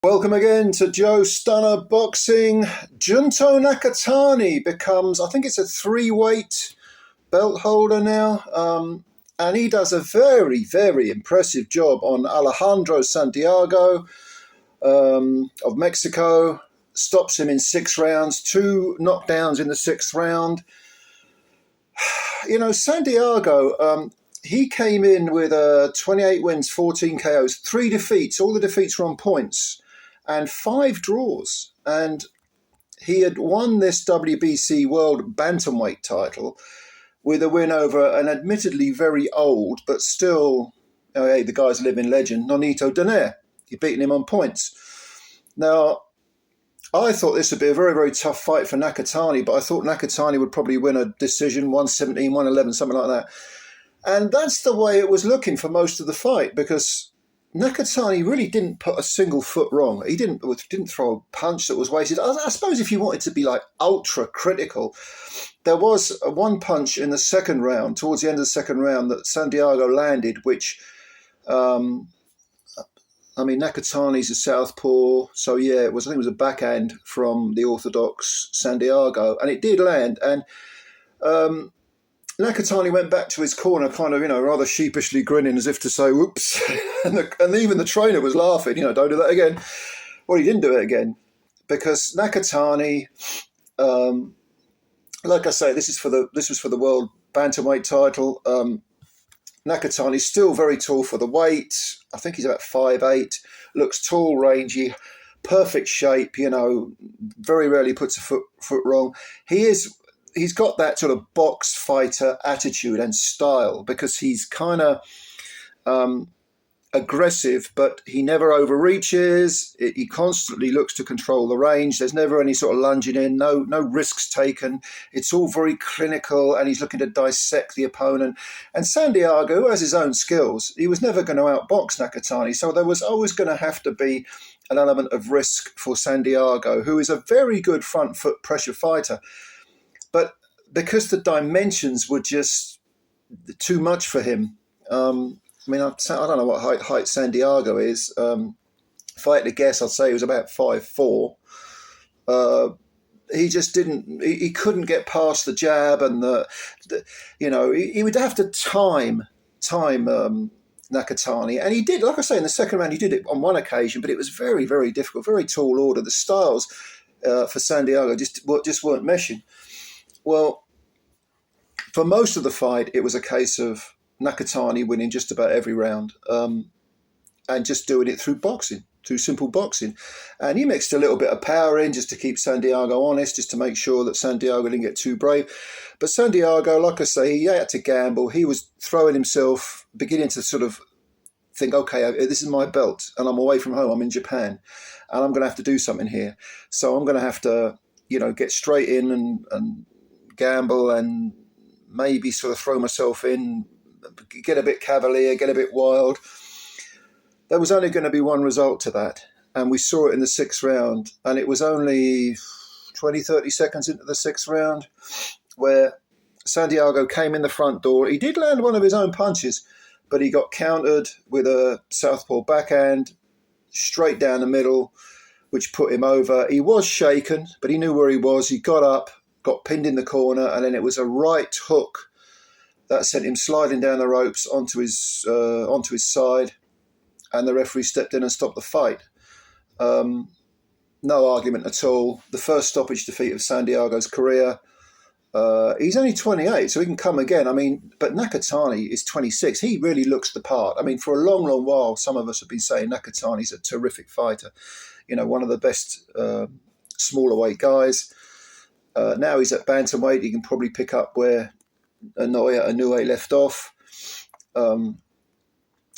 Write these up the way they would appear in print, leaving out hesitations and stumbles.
Welcome again to Joe Stunner Boxing. Junto Nakatani becomes, I think it's a 3-weight belt holder now. And he does a very, very impressive job on Alexandro Santiago of Mexico. Stops him in 6 rounds, 2 knockdowns in the 6th round. You know, Santiago, he came in with 28 wins, 14 KOs, 3 defeats. All the defeats were on points. And 5 draws, and he had won this WBC World Bantamweight title with a win over an admittedly very old, but still, hey, the guy's a living legend, Nonito Donaire. He'd beaten him on points. Now, I thought this would be a very, very tough fight for Nakatani, but I thought Nakatani would probably win a decision, 117, 111, something like that. And that's the way it was looking for most of the fight, because Nakatani really didn't put a single foot wrong. He didn't throw a punch that was wasted. I suppose if you wanted to be like ultra critical, there was one punch in the 2nd round, towards the end of the 2nd round, that Santiago landed, which, Nakatani's a southpaw, so yeah, I think it was a backhand from the orthodox Santiago, and it did land. And Nakatani went back to his corner, kind of, rather sheepishly grinning as if to say, whoops. and even the trainer was laughing, don't do that again. Well, he didn't do it again because Nakatani, like I say, this was for the world bantamweight title. Nakatani's still very tall for the weight. I think he's about 5'8", looks tall, rangy, perfect shape, very rarely puts a foot wrong. He's got that sort of box fighter attitude and style because he's kind of aggressive, but he never overreaches. He constantly looks to control the range. There's never any sort of lunging in, no risks taken. It's all very clinical, and he's looking to dissect the opponent. And Santiago, who has his own skills, he was never going to outbox Nakatani, so there was always going to have to be an element of risk for Santiago, who is a very good front foot pressure fighter. But because the dimensions were just too much for him, I don't know what height Santiago is. If I had to guess, I'd say he was about 5'4". He just didn't. He couldn't get past the jab, and he would have to time Nakatani, and he did. Like I say, in the 2nd round, he did it on one occasion, but it was very, very difficult, very tall order. The styles for Santiago just weren't meshing. Well, for most of the fight, it was a case of Nakatani winning just about every round and just doing it through simple boxing. And he mixed a little bit of power in just to keep Santiago honest, just to make sure that Santiago didn't get too brave. But Santiago, like I say, he had to gamble. He was throwing himself, beginning to sort of think, okay, this is my belt and I'm away from home. I'm in Japan and I'm going to have to do something here. So I'm going to have to, get straight in and gamble and maybe sort of throw myself in, get a bit cavalier, get a bit wild. There was only going to be one result to that, and we saw it in the 6th round, and it was only 20, 30 seconds into the 6th round where Santiago came in the front door. He did land one of his own punches, but he got countered with a southpaw backhand straight down the middle, which put him over. He was shaken, but he knew where he was. He got up, got pinned in the corner, and then it was a right hook that sent him sliding down the ropes onto his side, and the referee stepped in and stopped the fight. No argument at all. The first stoppage defeat of Santiago's career. He's only 28, so he can come again. But Nakatani is 26. He really looks the part. For a long, long while, some of us have been saying Nakatani's a terrific fighter. One of the best smaller weight guys. Now he's at bantamweight. He can probably pick up where Inoue left off.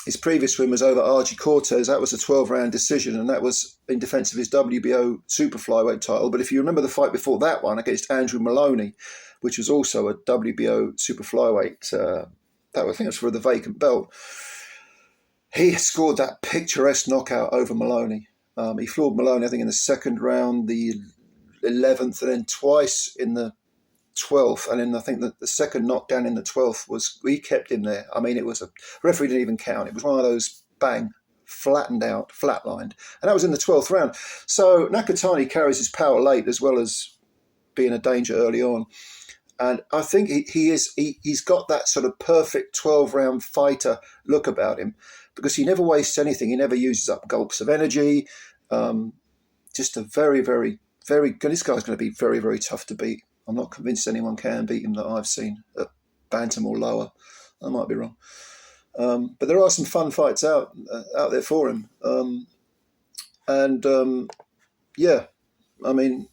His previous win was over Archie Cortez. That was a 12-round decision, and that was in defence of his WBO super flyweight title. But if you remember the fight before that one against Andrew Maloney, which was also a WBO super flyweight, I think it was for the vacant belt, he scored that picturesque knockout over Maloney. He floored Maloney, I think, in the 2nd round, the 11th, and then twice in the 12th, and then I think that the second knockdown in the 12th was, he kept him there. It was a referee didn't even count. It was one of those bang flattened out, flatlined. And that was in the 12th round. So Nakatani carries his power late as well as being a danger early on. And I think he's got that sort of perfect 12-round fighter look about him, because he never wastes anything. He never uses up gulps of energy. Just a very, very, very good. This guy's going to be very, very tough to beat. I'm not convinced anyone can beat him that I've seen at bantam or lower. I might be wrong. But there are some fun fights out there for him. Yeah, I mean,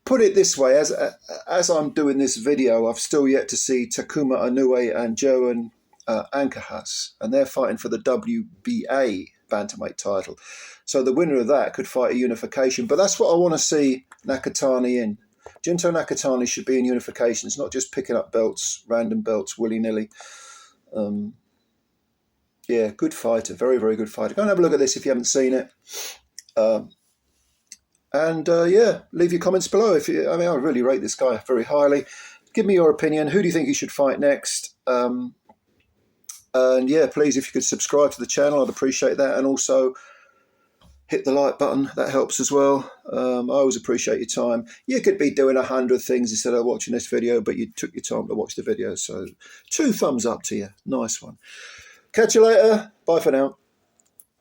put it this way, as I'm doing this video, I've still yet to see Takuma Inoue and Joan Ancajas, and they're fighting for the WBA bantamweight title. So the winner of that could fight a unification. But that's what I want to see Nakatani in. Junto Nakatani should be in unification. It's not just picking up belts, random belts, willy-nilly. Yeah, good fighter. Very, very good fighter. Go and have a look at this if you haven't seen it. Yeah, leave your comments below. I really rate this guy very highly. Give me your opinion. Who do you think he should fight next? And yeah, please, if you could subscribe to the channel, I'd appreciate that. And also hit the like button. That helps as well. I always appreciate your time. You could be doing 100 things instead of watching this video, but you took your time to watch the video. So 2 thumbs up to you. Nice one. Catch you later. Bye for now.